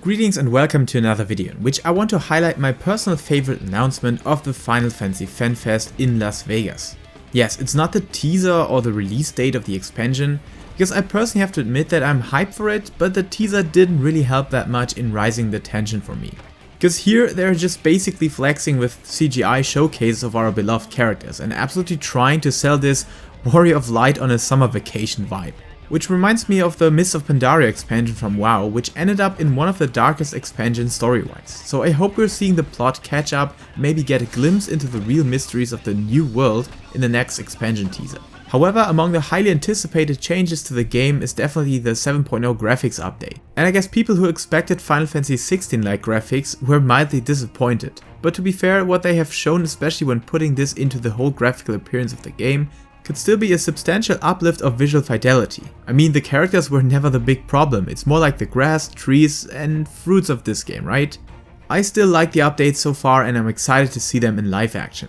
Greetings and welcome to another video in which I want to highlight my personal favorite announcement of the Final Fantasy Fan Fest in Las Vegas. Yes, it's not the teaser or the release date of the expansion, because I personally have to admit that I'm hyped for it, but the teaser didn't really help that much in rising the tension for me. Because here they're just basically flexing with CGI showcases of our beloved characters and absolutely trying to sell this Warrior of Light on a summer vacation vibe. Which reminds me of the Mists of Pandaria expansion from WoW, which ended up in one of the darkest expansions story-wise. So I hope we're seeing the plot catch up, maybe get a glimpse into the real mysteries of the new world in the next expansion teaser. However, among the highly anticipated changes to the game is definitely the 7.0 graphics update. And I guess people who expected Final Fantasy XVI-like graphics were mildly disappointed. But to be fair, what they have shown, especially when putting this into the whole graphical appearance of the game, could still be a substantial uplift of visual fidelity. I mean, the characters were never the big problem, it's more like the grass, trees and fruits of this game, right? I still like the updates so far and I'm excited to see them in live action.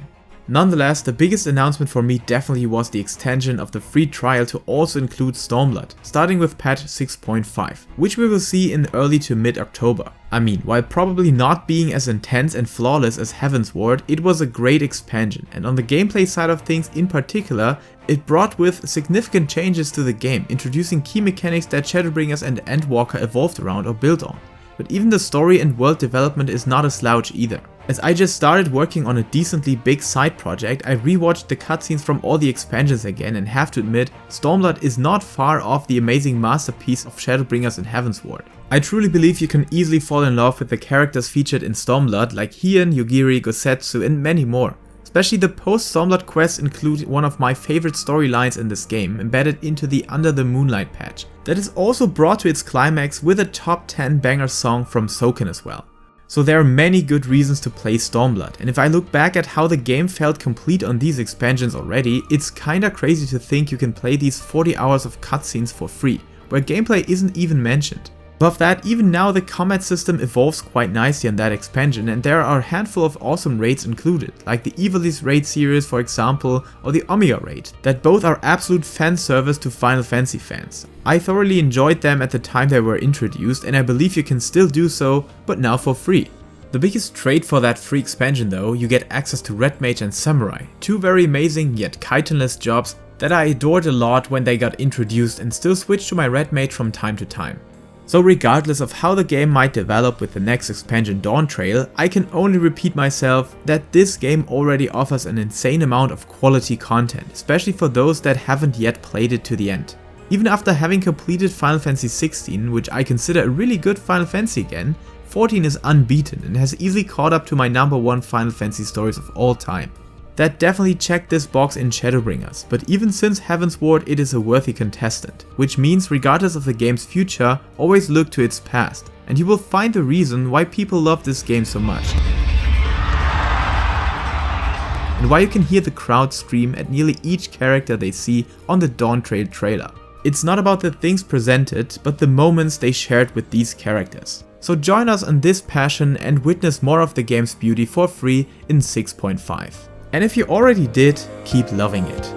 Nonetheless, the biggest announcement for me definitely was the extension of the free trial to also include Stormblood, starting with patch 6.5, which we will see in early to mid-October. I mean, while probably not being as intense and flawless as Heavensward, it was a great expansion, and on the gameplay side of things in particular, it brought with significant changes to the game, introducing key mechanics that Shadowbringers and Endwalker evolved around or built on. But even the story and world development is not a slouch either. As I just started working on a decently big side project, I rewatched the cutscenes from all the expansions again and have to admit, Stormblood is not far off the amazing masterpiece of Shadowbringers and Heavensward. I truly believe you can easily fall in love with the characters featured in Stormblood like Hien, Yugiri, Gosetsu and many more. Especially the post-Stormblood quests include one of my favorite storylines in this game, embedded into the Under the Moonlight patch, that is also brought to its climax with a top 10 banger song from Soken as well. So there are many good reasons to play Stormblood, and if I look back at how the game felt complete on these expansions already, it's kinda crazy to think you can play these 40 hours of cutscenes for free, where gameplay isn't even mentioned. Above that, even now the combat system evolves quite nicely on that expansion and there are a handful of awesome raids included, like the Ivalice raid series for example, or the Omega raid, that both are absolute fan service to Final Fantasy fans. I thoroughly enjoyed them at the time they were introduced and I believe you can still do so, but now for free. The biggest trait for that free expansion though, you get access to Red Mage and Samurai, two very amazing yet chitinless jobs that I adored a lot when they got introduced and still switch to my Red Mage from time to time. So regardless of how the game might develop with the next expansion Dawntrail, I can only repeat myself that this game already offers an insane amount of quality content, especially for those that haven't yet played it to the end. Even after having completed Final Fantasy XVI, which I consider a really good Final Fantasy again, 14 is unbeaten and has easily caught up to my #1 Final Fantasy stories of all time. That definitely checked this box in Shadowbringers, but even since Heavensward it is a worthy contestant, which means regardless of the game's future, always look to its past, and you will find the reason why people love this game so much. And why you can hear the crowd scream at nearly each character they see on the Dawntrail trailer. It's not about the things presented, but the moments they shared with these characters. So join us on this passion and witness more of the game's beauty for free in 6.5. And if you already did, keep loving it.